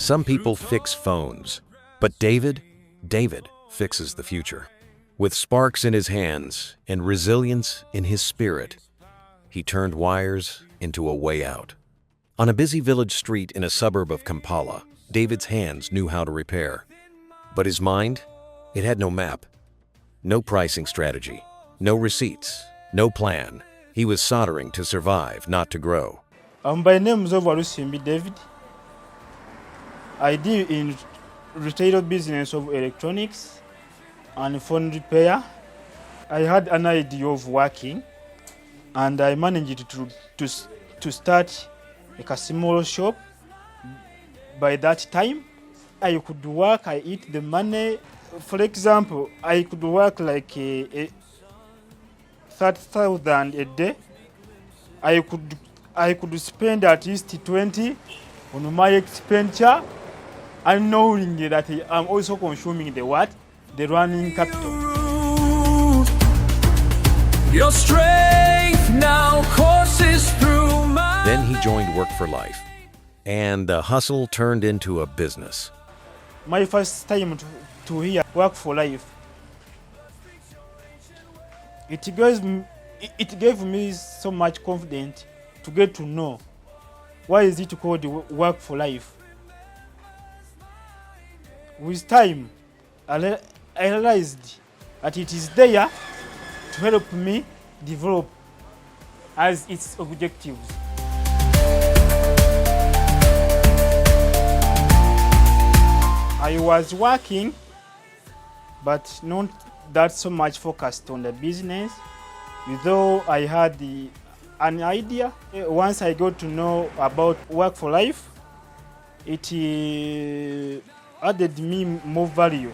Some people fix phones, but David fixes the future. With sparks in his hands and resilience in his spirit, he turned wires into a way out. On a busy village street in a suburb of Kampala, David's hands knew how to repair. But his mind, it had no map, no pricing strategy, no receipts, no plan. He was soldering to survive, not to grow. By name is Walusimbi David. I deal in retail business of electronics and phone repair. I had an idea of working, and I managed to start a small shop. By that time, I could work, I eat the money. For example, I could work like a 30,000 a day. I could spend at least 20 on my expenditure, and knowing that I'm also consuming the running capital. Your strength now courses through my. Then he joined Work for Life, and the hustle turned into a business. My first time to hear Work for Life, it gave me so much confidence to get to know why is it called Work for Life. With time, I realized that it is there to help me develop as its objectives. I was working, but not that so much focused on the business, though I had an idea. Once I got to know about Work for Life, it added me more value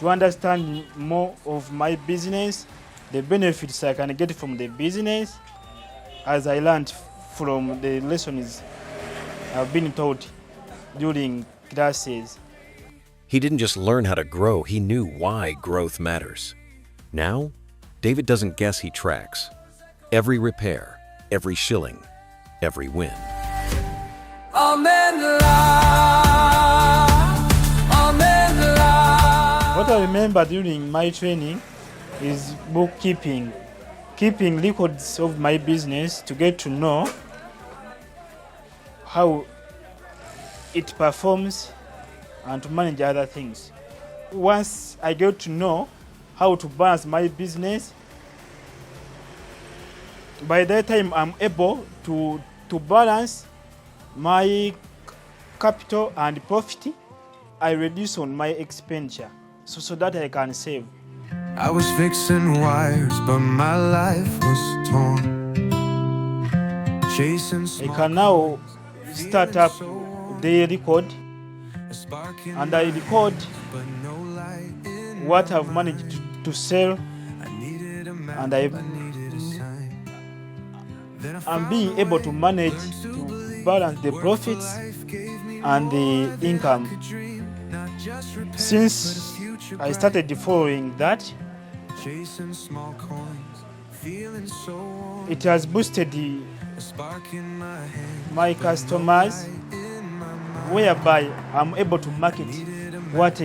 to understand more of my business, the benefits I can get from the business, as I learned from the lessons I've been taught during classes. He didn't just learn how to grow, he knew why growth matters. Now, David doesn't guess, he tracks. Every repair, every shilling, every win. What I remember during my training is bookkeeping, keeping records of my business to get to know how it performs and to manage other things. Once I get to know how to balance my business, by that time I'm able to balance my capital and profit. I reduce on my expenditure so that I can save. I was fixing wires, but my life was torn. Chasing I can now start up the record, and I record what I've managed to sell, and I'm being able to manage to balance the profits and the income. Since I started following that, it has boosted my customers, whereby I'm able to market what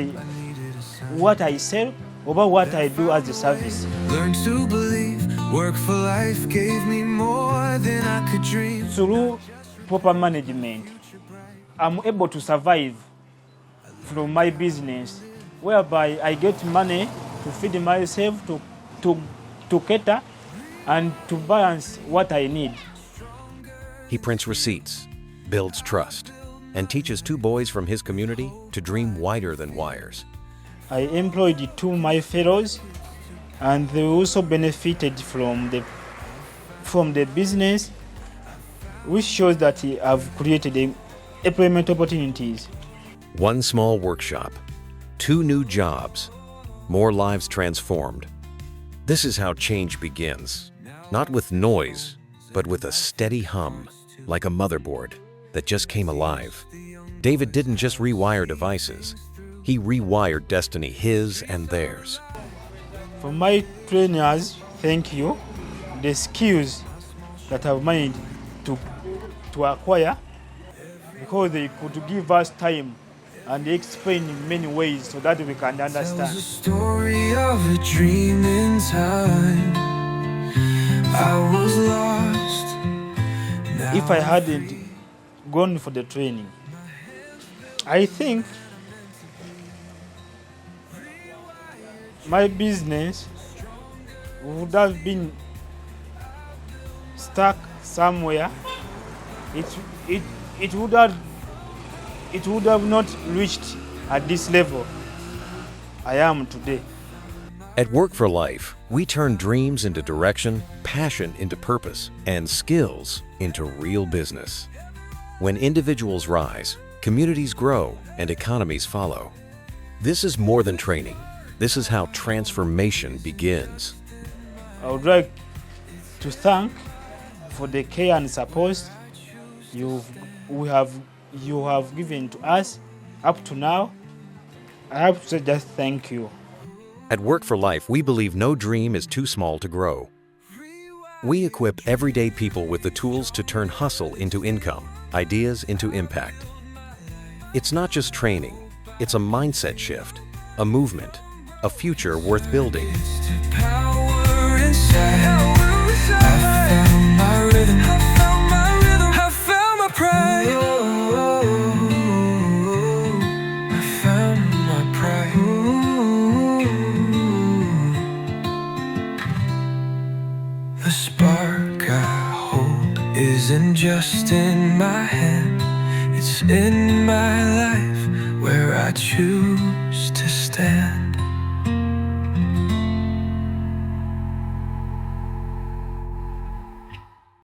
I sell over what I do as a service. Learn to believe, Work for Life gave me more than I could dream. Through proper management, I'm able to survive from my business, whereby I get money to feed myself, to cater, and to balance what I need. He prints receipts, builds trust, and teaches 2 boys from his community to dream wider than wires. I employed 2 my fellows, and they also benefited from the business, which shows that I've created employment opportunities. 1 small workshop, 2 new jobs, more lives transformed. This is how change begins, not with noise, but with a steady hum, like a motherboard that just came alive. David didn't just rewire devices, he rewired destiny, his and theirs. For my trainers, thank you. The skills that I've managed to acquire, because they could give us time and explain in many ways so that we can There was a understand. story of a dream in time. I was lost. Now If I hadn't gone for the training, I think my business would have been stuck somewhere. It would have not reached at this level I am today. At Work for Life, we turn dreams into direction, passion into purpose, and skills into real business. When individuals rise, communities grow, and economies follow. This is more than training. This is how transformation begins. I would like to thank for the care and support you have given to us up to now. I have to say just thank you. At Work for Life, we believe no dream is too small to grow. We equip everyday people with the tools to turn hustle into income, ideas into impact. It's not just training, it's a mindset shift, a movement, a future worth building. power inside. I found my rhythm. I found my pride. I found my pride. The spark I hold isn't just in my hand, it's in my life where I choose to stand.